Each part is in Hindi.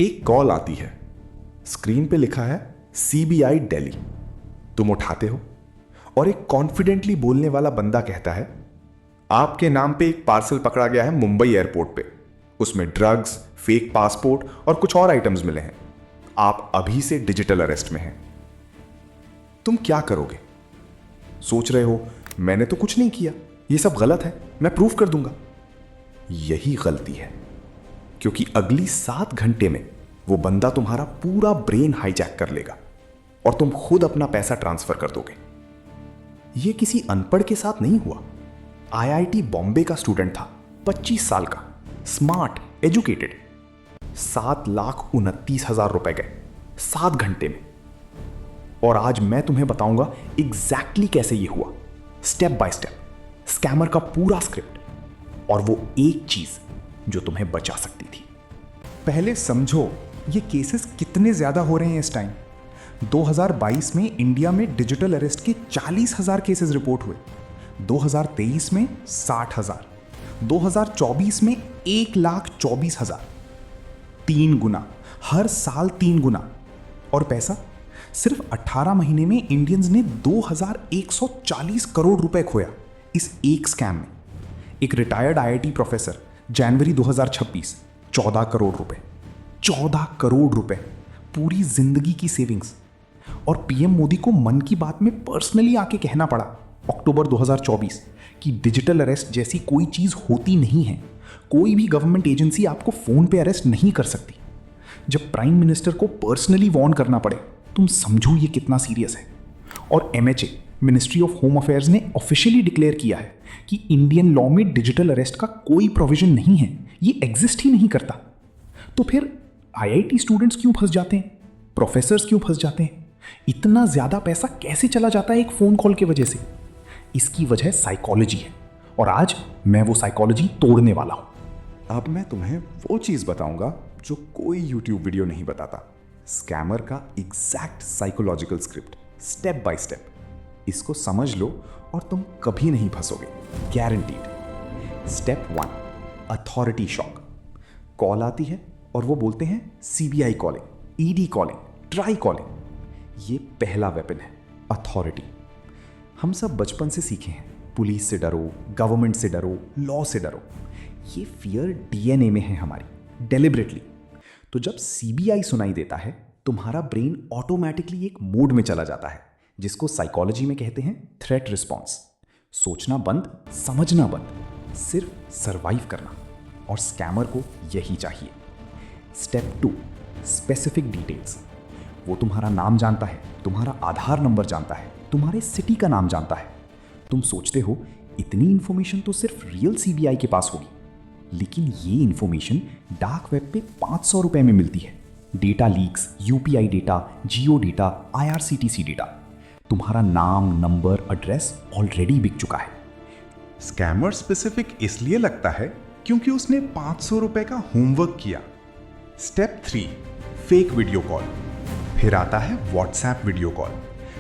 एक कॉल आती है। स्क्रीन पे लिखा है सीबीआई दिल्ली। तुम उठाते हो और एक कॉन्फिडेंटली बोलने वाला बंदा कहता है, आपके नाम पे एक पार्सल पकड़ा गया है मुंबई एयरपोर्ट पे। उसमें ड्रग्स, फेक पासपोर्ट और कुछ और आइटम्स मिले हैं। आप अभी से डिजिटल अरेस्ट में हैं। तुम क्या करोगे? सोच रहे हो मैंने तो कुछ नहीं किया, ये सब गलत है, मैं प्रूफ कर दूंगा। यही गलती है, क्योंकि अगली 7 घंटे में वो बंदा तुम्हारा पूरा ब्रेन हाईजैक कर लेगा और तुम खुद अपना पैसा ट्रांसफर कर दोगे। ये किसी अनपढ़ के साथ नहीं हुआ। आईआईटी बॉम्बे का स्टूडेंट था, 25 साल का, स्मार्ट, एजुकेटेड। 7,29,000 रुपए गए 7 घंटे में। और आज मैं तुम्हें बताऊंगा एग्जैक्टली कैसे ये हुआ, स्टेप बाय स्टेप, स्कैमर का पूरा स्क्रिप्ट और वो एक चीज जो तुम्हें बचा सकती थी। पहले समझो ये केसेस कितने ज़्यादा हो रहे हैं इस टाइम। 2022 में इंडिया में डिजिटल अरेस्ट के 40,000 केसेस रिपोर्ट हुए, 2023 में 60,000, 2024 में 1,24,000। 3 गुना, हर साल 3 गुना। और पैसा सिर्फ 18 महीने में इंडियंस ने 2,140 करोड़ रुपए खोया इस एक स्कैम में। एक रिटायर्ड आईआईटी प्रोफेसर, जनवरी 2026, 14 करोड़ रुपए, 14 करोड़ रुपए, पूरी जिंदगी की सेविंग्स। और पीएम मोदी को मन की बात में पर्सनली आके कहना पड़ा अक्टूबर 2024 कि डिजिटल अरेस्ट जैसी कोई चीज होती नहीं है, कोई भी गवर्नमेंट एजेंसी आपको फोन पे अरेस्ट नहीं कर सकती। जब प्राइम मिनिस्टर को पर्सनली वार्न करना पड़े, तुम समझो ये कितना सीरियस है। और MHA, ministry of home affairs ने ऑफिशियली डिक्लेयर किया है कि इंडियन लॉ में डिजिटल अरेस्ट का कोई प्रोविजन नहीं है, ये एग्जिस्ट ही नहीं करता। तो फिर आईआईटी स्टूडेंट्स क्यों फंस जाते हैं, प्रोफेसर्स क्यों फंस जाते हैं? इतना ज्यादा पैसा कैसे चला जाता है एक फोन कॉल की वजह से? इसकी वजह साइकोलॉजी है और आज मैं वो साइकोलॉजी तोड़ने वाला हूं। अब मैं तुम्हें वो चीज बताऊंगा जो कोई यूट्यूब वीडियो नहीं बताता, स्कैमर का exact psychological script, step by step. इसको समझ लो और तुम कभी नहीं फंसोगे, guaranteed. Step 1, authority shock. Call आती है और वो बोलते हैं CBI calling, ED calling, TRAI calling. ये पहला वेपन है, अथॉरिटी। हम सब बचपन से सीखे हैं, पुलिस से डरो, गवर्नमेंट से डरो, लॉ से डरो। ये फियर डीएनए में है हमारी, डेलिबरेटली। तो जब सीबीआई सुनाई देता है, तुम्हारा ब्रेन ऑटोमेटिकली एक मोड में चला जाता है, जिसको साइकोलॉजी में कहते हैं थ्रेट रिस्पॉन्स। सोचना बंद, समझना बंद, सिर्फ सरवाइव करना। और स्कैमर को यही चाहिए। Step 2, specific details. वो तुम्हारा नाम जानता है, तुम्हारा आधार नंबर जानता है, तुम्हारे सिटी का नाम जानता है। तुम सोचते हो इतनी इंफॉर्मेशन तो सिर्फ रियल सीबीआई के पास होगी, लेकिन ये इंफॉर्मेशन डार्क वेब पे 500 रुपए में मिलती है। डेटा लीक्स, यूपीआई डेटा, जियो डेटा, आईआरसीटीसी डेटा। तुम्हारा नाम, नंबर, एड्रेस ऑलरेडी बिक चुका है। स्कैमर स्पेसिफिक इसलिए लगता है क्योंकि उसने 500 रुपए का होमवर्क किया। Step 3, fake video call. फिर आता है व्हाट्सएप वीडियो कॉल।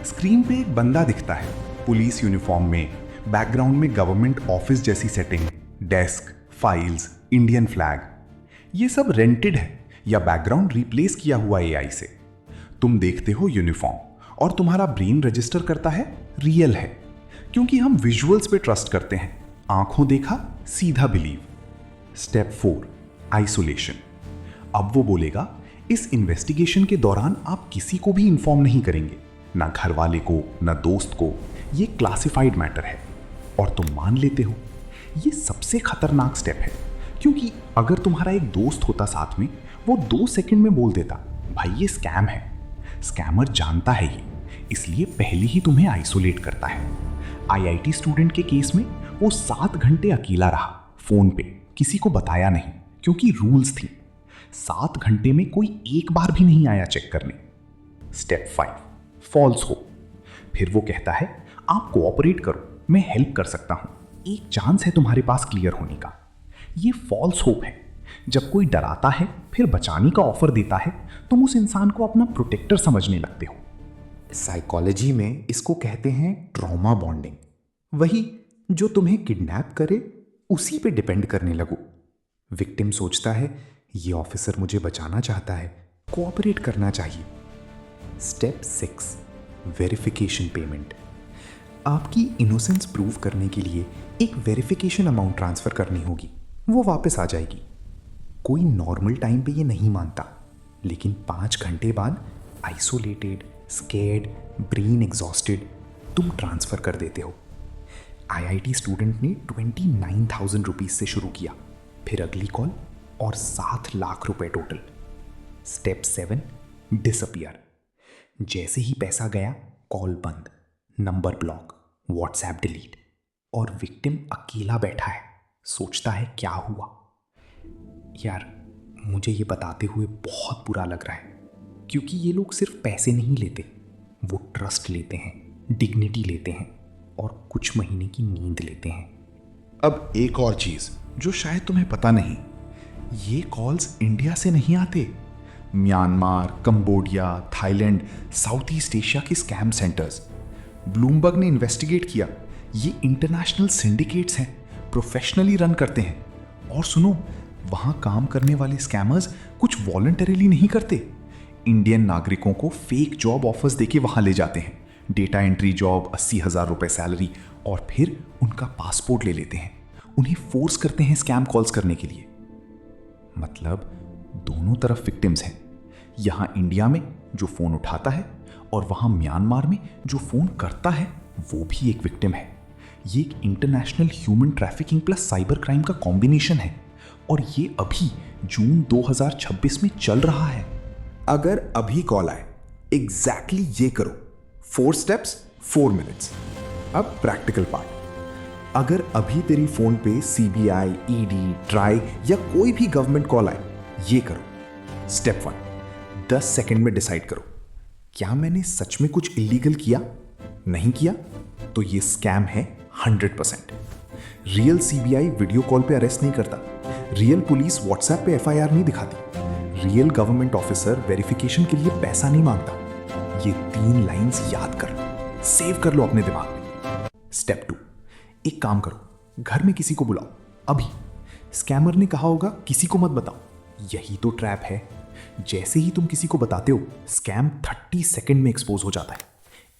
स्क्रीन पे एक बंदा दिखता है, पुलिस यूनिफॉर्म में, बैकग्राउंड में गवर्नमेंट ऑफिस जैसी setting, desk, files, Indian flag. ये सब रेंटेड है या बैकग्राउंड रिप्लेस किया हुआ एआई से। तुम देखते हो यूनिफॉर्म और तुम्हारा ब्रेन रजिस्टर करता है रियल है, क्योंकि हम विजुअल्स पे ट्रस्ट करते हैं। आंखों देखा सीधा बिलीव। Step 4, isolation. अब वो बोलेगा इस इन्वेस्टिगेशन के दौरान आप किसी को भी इन्फॉर्म नहीं करेंगे, ना घर वाले को, ना दोस्त को। ये क्लासिफाइड मैटर है। और तुम मान लेते हो। ये सबसे खतरनाक स्टेप है, क्योंकि अगर तुम्हारा एक दोस्त होता साथ में, वो 2 सेकंड में बोल देता भाई ये स्कैम है। स्कैमर जानता है ये, इसलिए पहले ही तुम्हें आइसोलेट करता है। आईआईटी स्टूडेंट के केस में वो 7 घंटे अकेला रहा, फोन पे, किसी को बताया नहीं, क्योंकि रूल्स थी। 7 घंटे में कोई एक बार भी नहीं आया चेक करने। Step 5, false hope. फिर वो कहता है आप कोऑपरेट करो, मैं हेल्प कर सकता हूं, एक चांस है तुम्हारे पास क्लियर होने का। ये फॉल्स होप है। जब कोई डराता है फिर बचाने का ऑफर देता है, तुम उस इंसान को अपना प्रोटेक्टर समझने लगते हो। साइकोलॉजी में इसको कहते हैं ट्रॉमा बॉन्डिंग। वही जो तुम्हें किडनैप करे उसी पे डिपेंड करने लगो। विक्टिम सोचता है ये ऑफिसर मुझे बचाना चाहता है, कोऑपरेट करना चाहिए। Step 6, verification payment. आपकी इनोसेंस प्रूव करने के लिए एक वेरिफिकेशन अमाउंट ट्रांसफर करनी होगी, वो वापस आ जाएगी। कोई नॉर्मल टाइम पे ये नहीं मानता, लेकिन 5 घंटे बाद आइसोलेटेड, स्केर्ड, ब्रेन एग्जॉस्टेड तुम ट्रांसफर कर देते हो। आईआईटी स्टूडेंट ने 29,000 रुपीज से शुरू किया, फिर अगली कॉल और 7 लाख रुपए टोटल। Step 7, disappear. जैसे ही पैसा गया, कॉल बंद, नंबर ब्लॉक, व्हाट्सएप डिलीट, और विक्टिम अकेला बैठा है, सोचता है क्या हुआ। यार, मुझे ये बताते हुए बहुत बुरा लग रहा है, क्योंकि ये लोग सिर्फ पैसे नहीं लेते, वो ट्रस्ट लेते हैं, डिग्निटी लेते हैं और कुछ महीने की नींद लेते हैं। अब एक और चीज जो शायद तुम्हें पता नहीं, ये कॉल्स इंडिया से नहीं आते। Myanmar, Cambodia, Thailand, south east Asia के स्कैम सेंटर्स। ब्लूमबर्ग ने इन्वेस्टिगेट किया, ये इंटरनेशनल सिंडिकेट्स हैं, प्रोफेशनली रन करते हैं। और सुनो, वहां काम करने वाले स्कैमर्स कुछ वॉलंटरीली नहीं करते। इंडियन नागरिकों को फेक जॉब ऑफर्स देके वहां ले जाते हैं, डेटा एंट्री जॉब, 80,000 रुपए सैलरी, और फिर उनका पासपोर्ट ले लेते हैं। उन्हें फोर्स करते हैं स्कैम कॉल्स करने के लिए। मतलब दोनों तरफ विक्टिम्स हैं, यहां इंडिया में जो फोन उठाता है और वहां म्यांमार में जो फोन करता है वो भी एक विक्टिम है। ये एक international human trafficking plus cyber crime का कॉम्बिनेशन है, और ये अभी जून 2026 में चल रहा है। अगर अभी कॉल आए, एग्जैक्टली ये करो। 4 स्टेप्स 4 मिनट्स। अब प्रैक्टिकल पार्ट। अगर अभी तेरी फोन पे सीबीआई, ईडी, ट्राई या कोई भी गवर्नमेंट कॉल आए, ये करो। स्टेप 1, 10 सेकंड में डिसाइड करो, क्या मैंने सच में कुछ इलीगल किया? नहीं किया तो ये स्कैम है 100%। रियल सीबीआई वीडियो कॉल पे अरेस्ट नहीं करता, रियल पुलिस व्हाट्सएप पे एफआईआर नहीं दिखाती, रियल गवर्नमेंट ऑफिसर वेरिफिकेशन के लिए पैसा नहीं मांगता। ये 3 लाइंस याद कर, सेव कर लो अपने दिमाग में। स्टेप 2, एक काम करो, घर में किसी को बुलाओ अभी। स्कैमर ने कहा होगा किसी को मत बताओ, यही तो ट्रैप है। जैसे ही तुम किसी को बताते हो, स्कैम 30 सेकंड में एक्सपोज हो जाता है।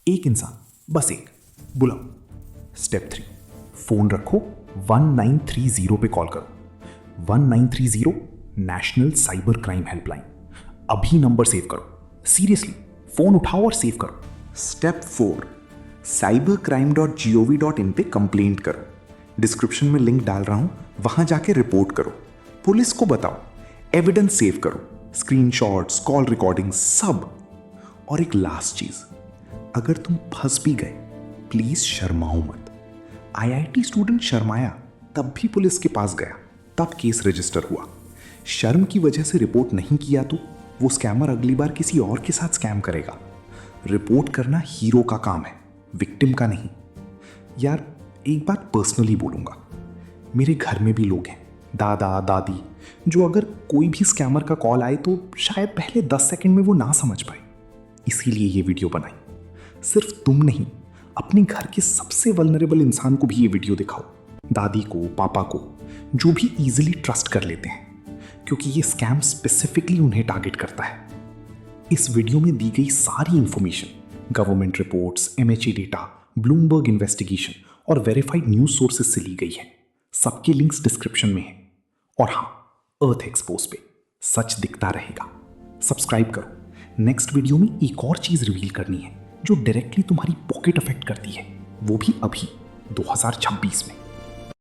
एक इंसान, बस एक, बुलाओ। स्टेप 3, फोन रखो, 1930 पे कॉल करो। 1930 नेशनल साइबर क्राइम हेल्पलाइन। अभी नंबर सेव करो, सीरियसली फोन उठाओ और सेव करो। स्टेप 4, cybercrime.gov.in पे कंप्लेंट करो। डिस्क्रिप्शन में लिंक डाल रहा हूं, वहां जाके रिपोर्ट करो, पुलिस को बताओ, एविडेंस सेव करो, स्क्रीनशॉट्स, कॉल रिकॉर्डिंग, सब। और एक लास्ट चीज, अगर तुम फंस भी गए, प्लीज शर्माओ मत। आईआईटी स्टूडेंट शर्माया, तब भी पुलिस के पास गया, तब केस रजिस्टर हुआ। शर्म की वजह से रिपोर्ट नहीं किया तो वो स्कैमर अगली बार किसी और के साथ स्कैम करेगा। रिपोर्ट करना हीरो का काम है, विक्टिम का नहीं। यार, एक बात पर्सनली बोलूंगा, मेरे घर में भी लोग हैं, दादा दादी, जो अगर कोई भी स्कैमर का कॉल आए तो शायद पहले 10 सेकंड में वो ना समझ पाए। इसीलिए ये वीडियो बनाई। सिर्फ तुम नहीं, अपने घर के सबसे वल्नरेबल इंसान को भी ये वीडियो दिखाओ, दादी को, पापा को, जो भी इजीली ट्रस्ट कर लेते हैं, क्योंकि ये स्कैम स्पेसिफिकली उन्हें टारगेट करता है। इस वीडियो में दी गई सारी information, government reports, MHA data, Bloomberg investigation और वेरीफाइड न्यूज सोर्सेज से ली गई है। सबके लिंक्स डिस्क्रिप्शन में हैं। और हाँ, अर्थ एक्सपोज पे सच दिखता रहेगा। सब्सक्राइब करो। नेक्स्ट वीडियो में एक और चीज रिवील करनी है जो डायरेक्टली तुम्हारी पॉकेट अफेक्ट करती है, वो भी अभी 2026 में।